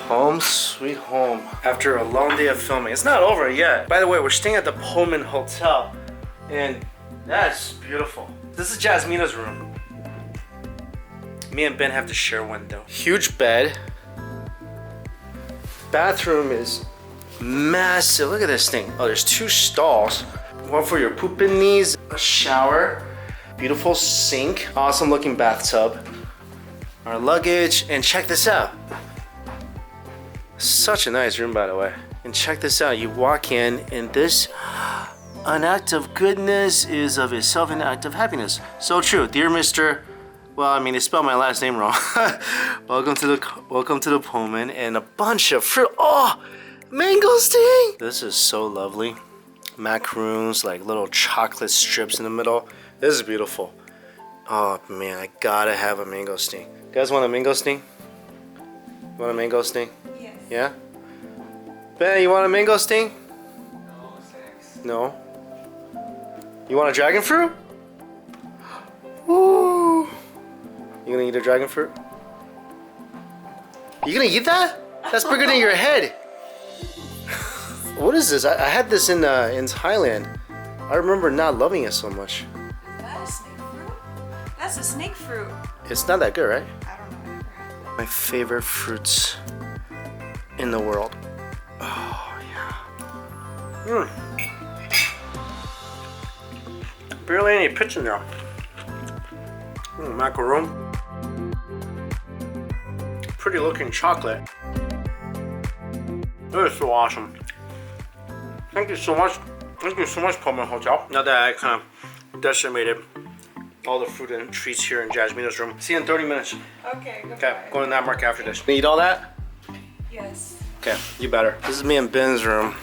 Home sweet home after a long day of filming. It's not over yet. By the way, we're staying at the Pullman Hotel and that's beautiful. This is Jasmina's room. Me and Ben have to share one though. Huge bed. Bathroom is massive. Look at this thing. Oh, there's 2 stalls. One for your pooping knees. A shower. Beautiful sink. Awesome looking bathtub. Our luggage. And check this out. Such a nice room, by the way. And check this out. You walk in and this, an act of goodness is of itself an act of happiness. So true. Dear Mr. Well, I mean, they spelled my last name wrong. welcome to the Pullman and a bunch of fruit. Oh, mangosteen. This is so lovely. Macaroons, like little chocolate strips in the middle. This is beautiful. Oh man, I gotta have a mangosteen. You guys want a mangosteen? You want a mangosteen? Yes. Yeah? Ben, you want a mangosteen? No, thanks. No? You want a dragon fruit? Woo! You gonna eat a dragon fruit? You gonna eat that? That's bigger than your head. What is this? I had this in Thailand. I remember not loving it so much. That is snake fruit? That's a snake fruit. It's not that good, right? I don't know. I've never had it. My favorite fruits in the world. Oh, yeah. Barely any pitch in there. Macaroon. Pretty looking chocolate. That is so awesome. Thank you so much. Thank you so much, Pullman Hotel. Now that I kind of decimated all the fruit and treats here in Jasmina's room. See you in 30 minutes. Okay, goodbye. Okay, going to that market after this. Can you eat all that? Yes. Okay, you better. This is me and Ben's room.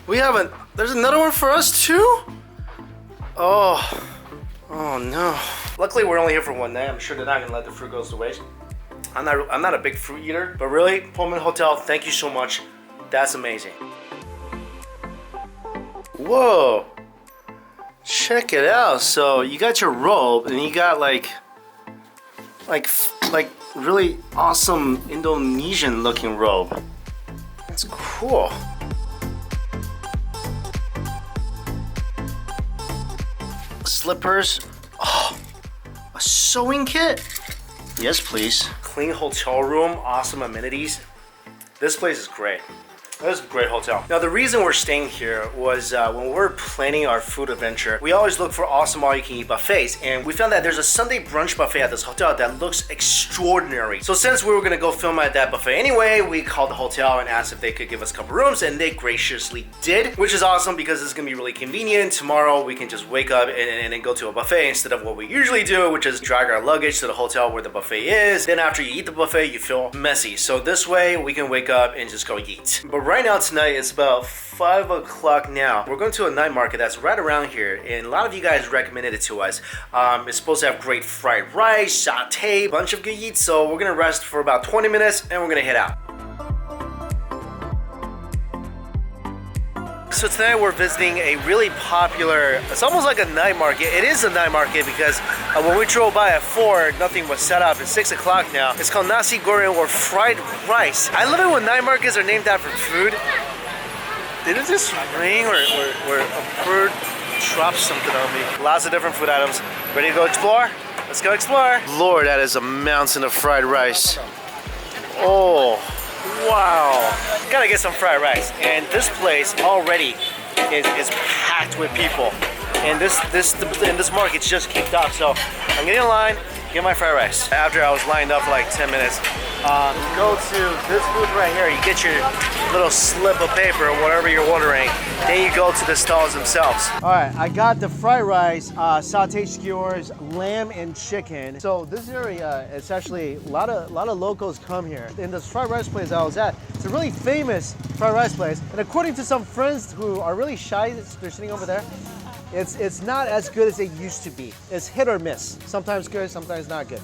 There's another one for us too? Oh no. Luckily we're only here for one night. I'm sure they're not gonna let the fruit go to waste. I'm not a big fruit eater, but really, Pullman Hotel, thank you so much. That's amazing. Whoa. Check it out. So you got your robe and you got like really awesome Indonesian looking robe. That's cool. Slippers. Oh, a sewing kit? Yes, please. Clean hotel room, awesome amenities. This place is great. This is a great hotel. Now the reason we're staying here was when we're planning our food adventure, we always look for awesome all-you-can-eat buffets, and we found that there's a Sunday brunch buffet at this hotel that looks extraordinary. So since we were gonna go film at that buffet anyway, we called the hotel and asked if they could give us a couple rooms, and they graciously did, which is awesome because it's gonna be really convenient. Tomorrow we can just wake up and then go to a buffet instead of what we usually do, which is drag our luggage to the hotel where the buffet is. Then after you eat the buffet, you feel messy. So this way we can wake up and just go eat. But right now tonight it's about 5 o'clock now. We're going to a night market that's right around here, and a lot of you guys recommended it to us. It's supposed to have great fried rice, satay, bunch of good eats. So we're gonna rest for about 20 minutes and we're gonna head out. So tonight we're visiting a really popular, it's almost like a night market. It is a night market because when we drove by at 4, nothing was set up. It's 6 o'clock now. It's called Nasi Goreng, or fried rice. I love it when night markets are named after food. Did it just ring or a bird dropped something on me? Lots of different food items. Ready to go explore? Let's go explore. Lord, that is a mountain of fried rice. Oh. Wow, gotta get some fried rice. And this place already is packed with people. And this market's just kicked off. So I'm getting in line, get my fried rice. After I was lined up for like 10 minutes, go to this booth right here. You get your little slip of paper or whatever you're ordering. Then you go to the stalls themselves. All right, I got the fried rice, sauteed skewers, lamb and chicken. So this area, it's actually a lot of locals come here. In this fried rice place I was at, it's a really famous fried rice place. And according to some friends who are really shy, they're sitting over there, it's not as good as it used to be. It's hit or miss. Sometimes good, sometimes not good.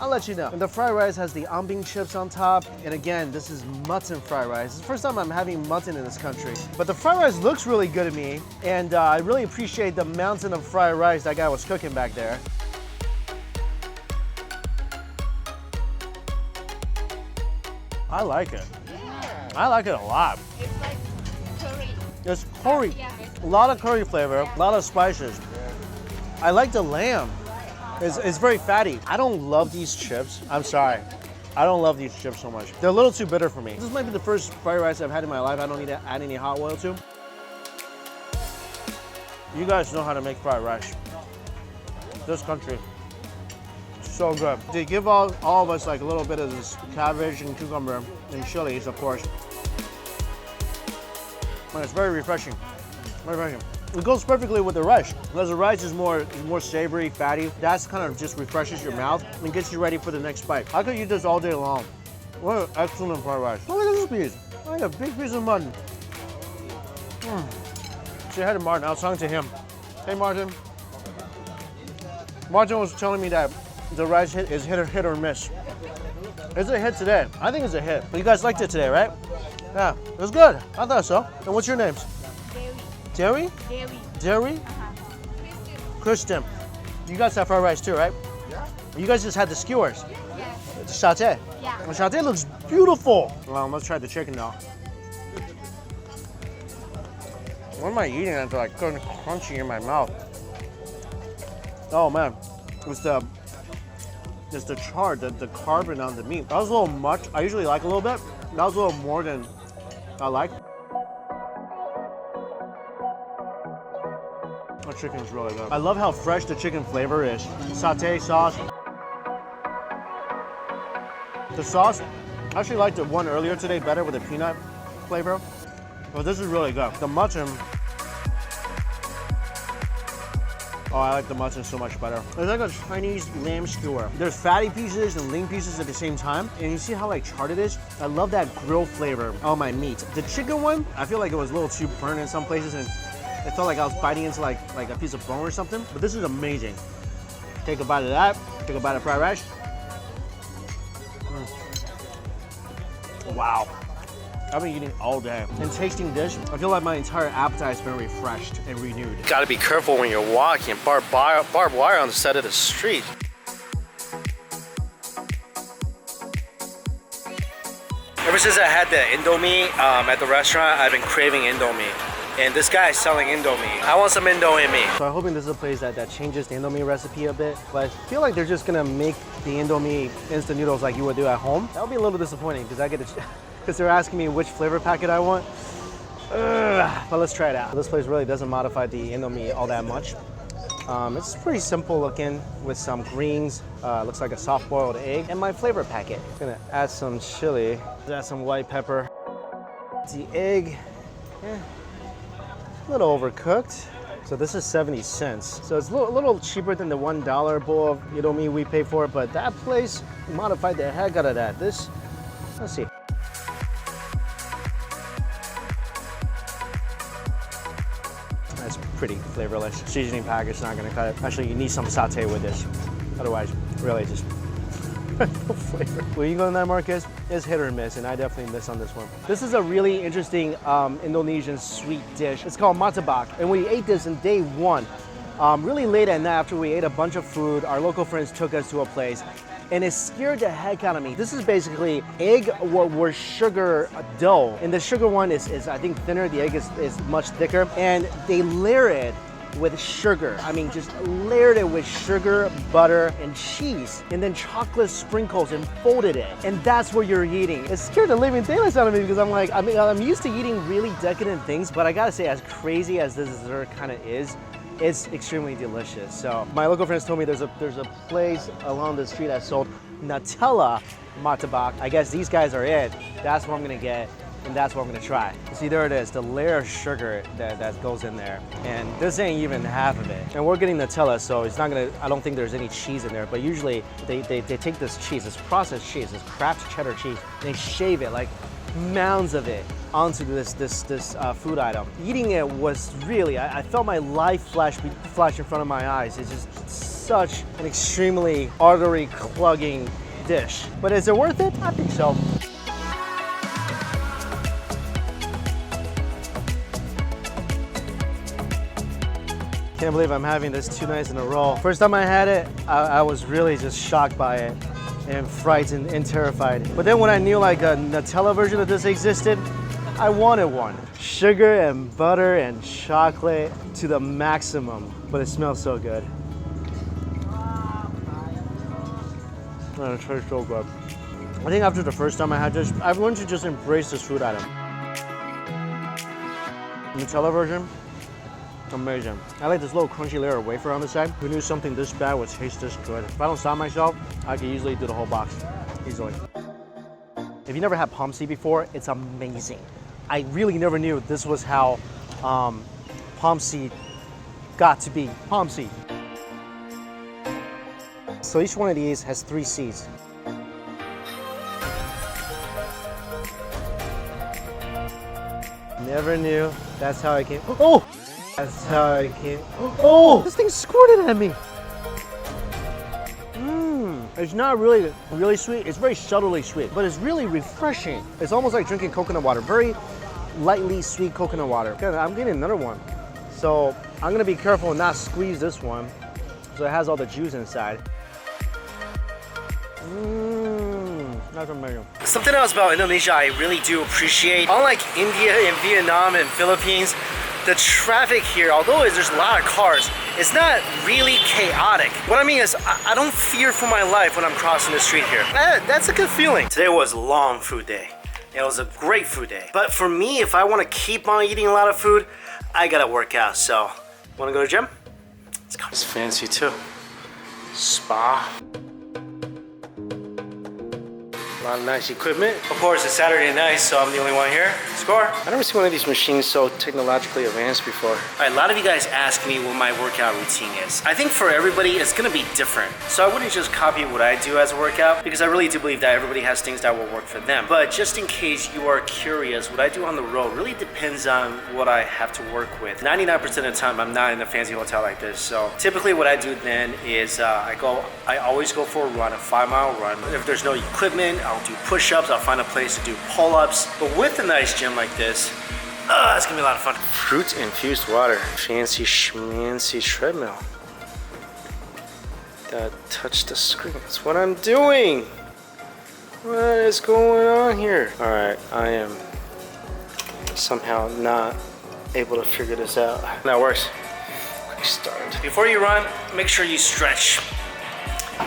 I'll let you know. And the fried rice has the Kambing chips on top. And again, this is mutton fried rice. It's the first time I'm having mutton in this country. But the fried rice looks really good to me. And I really appreciate the mountain of fried rice that guy was cooking back there. I like it. I like it a lot. It's like curry. It's curry. Yeah. A lot of curry flavor, a lot of spices. I like the lamb. It's very fatty. I don't love these chips. I'm sorry. I don't love these chips so much. They're a little too bitter for me. This might be the first fried rice I've had in my life I don't need to add any hot oil to. You guys know how to make fried rice. This country. So good. They give all of us like a little bit of this cabbage and cucumber and chilies, of course. And it's very refreshing. Very refreshing. It goes perfectly with the rice. Because the rice is more savory, fatty. That's kind of just refreshes your mouth and gets you ready for the next bite. I could eat this all day long. What an excellent fried rice. Look at this piece. I got a big piece of mutton. Say hi to Martin. I was talking to him. Hey, Martin. Martin was telling me that the rice is hit or miss. It's a hit today. I think it's a hit. But you guys liked it today, right? Yeah, it was good. I thought so. And what's your names? Jerry? Jerry? Kristen. You guys have fried rice too, right? Yeah. You guys just had the skewers. Yeah. The satay. Yeah. The satay looks beautiful. Well, let's try the chicken now. What am I eating until I couldn't crunchy in my mouth? Oh man, it's the char, the carbon on the meat. That was a little much. I usually like a little bit. That was a little more than I like. The chicken's really good. I love how fresh the chicken flavor is. Satay sauce. The sauce, I actually liked the one earlier today better with the peanut flavor. But this is really good. The mutton. Oh, I like the mutton so much better. It's like a Chinese lamb skewer. There's fatty pieces and lean pieces at the same time. And you see how like charred it is? I love that grill flavor on my meat. The chicken one, I feel like it was a little too burnt in some places and it felt like I was biting into like a piece of bone or something. But this is amazing. Take a bite of that. Take a bite of fried rice. Wow. I've been eating all day. And tasting this, I feel like my entire appetite has been refreshed and renewed. You gotta be careful when you're walking. Barbed wire on the side of the street. Ever since I had the Indomie at the restaurant, I've been craving Indomie. And this guy is selling Indomie. I want some Indomie. So I'm hoping this is a place that changes the Indomie recipe a bit. But I feel like they're just gonna make the Indomie instant noodles like you would do at home. That would be a little disappointing because because they're asking me which flavor packet I want. But let's try it out. This place really doesn't modify the Indomie all that much. It's pretty simple looking with some greens. Looks like a soft-boiled egg. And my flavor packet. I'm gonna add some chili. Add some white pepper. The egg, a little overcooked. So this is 70 cents. So it's a little cheaper than the $1 bowl of Indomie we pay for, but that place modified the heck out of that. Let's see. That's pretty flavorless. Seasoning packet's not gonna cut it. Actually, you need some satay with this. Otherwise, really just no flavor. When you go in that market, it's hit or miss, and I definitely miss on this one. This is a really interesting Indonesian sweet dish. It's called martabak, and we ate this in day one. Really late at night after we ate a bunch of food, our local friends took us to a place, and it scared the heck out of me. This is basically egg or sugar dough, and the sugar one is I think thinner, the egg is much thicker, and they layer it with sugar. I mean, just layered it with sugar, butter, and cheese, and then chocolate sprinkles and folded it. And that's what you're eating. It scared the living daylights out of me because I'm used to eating really decadent things, but I gotta say, as crazy as this dessert kind of is, it's extremely delicious. So my local friends told me there's a place along the street that sold Nutella martabak. I guess these guys are it. That's what I'm gonna get. and that's what I'm gonna try. See, there it is, the layer of sugar that goes in there. And this ain't even half of it. And we're getting Nutella, so it's not gonna, I don't think there's any cheese in there, but usually they take this cheese, this processed cheese, this Kraft cheddar cheese, and they shave it, like mounds of it, onto this food item. Eating it was really, I felt my life flash in front of my eyes. It's just such an extremely artery clogging dish. But is it worth it? I think so. Can't believe I'm having this 2 nights in a row. First time I had it, I was really just shocked by it and frightened and terrified. But then when I knew like a Nutella version of this existed, I wanted one. Sugar and butter and chocolate to the maximum, but it smells so good. And it tastes so good. I think after the first time I had this, I've learned to just embrace this food item. Nutella version, amazing. I like this little crunchy layer of wafer on the side. Who knew something this bad would taste this good? If I don't stop myself, I could easily do the whole box, easily. If you never had Pomsi before, it's amazing. I really never knew this was how Pomsi got to be Pomsi. So each one of these has 3 seeds. Never knew that's how I came. Oh! That's how I came. Oh! This thing squirted at me! It's not really sweet. It's very subtly sweet, but it's really refreshing. It's almost like drinking coconut water. Very lightly sweet coconut water. Okay, I'm getting another one. So I'm gonna be careful and not squeeze this one. So it has all the juice inside. That's amazing. Something else about Indonesia I really do appreciate. Unlike India and Vietnam and Philippines, the traffic here, although there's a lot of cars, it's not really chaotic. What I mean is, I don't fear for my life when I'm crossing the street here. That's a good feeling. Today was a long food day. It was a great food day. But for me, if I want to keep on eating a lot of food, I gotta work out. So, wanna go to the gym? Let's go. It's fancy too. Spa. A lot of nice equipment. Of course, it's Saturday night, so I'm the only one here. Score. I've never seen one of these machines so technologically advanced before. All right, a lot of you guys ask me what my workout routine is. I think for everybody, it's gonna be different. So I wouldn't just copy what I do as a workout, because I really do believe that everybody has things that will work for them. But just in case you are curious, what I do on the road really depends on what I have to work with. 99% of the time, I'm not in a fancy hotel like this. So typically what I do then is I always go for a run, a 5-mile run. If there's no equipment, I'll do push-ups, I'll find a place to do pull-ups. But with a nice gym like this, it's gonna be a lot of fun. Fruit-infused water. Fancy schmancy treadmill. Gotta touch the screen. That's what I'm doing. What is going on here? All right, I am somehow not able to figure this out. That works. Quick start. Before you run, make sure you stretch.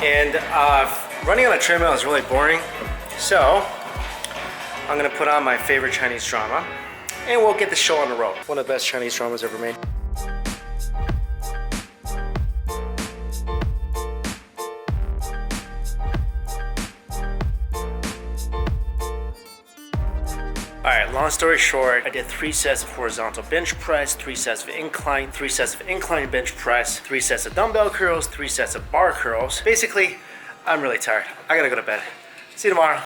And running on a treadmill is really boring. So, I'm gonna put on my favorite Chinese drama and we'll get the show on the road. One of the best Chinese dramas ever made. Alright, long story short, I did 3 sets of horizontal bench press, 3 sets of incline, 3 sets of incline bench press, 3 sets of dumbbell curls, 3 sets of bar curls. Basically, I'm really tired. I gotta go to bed. See you tomorrow.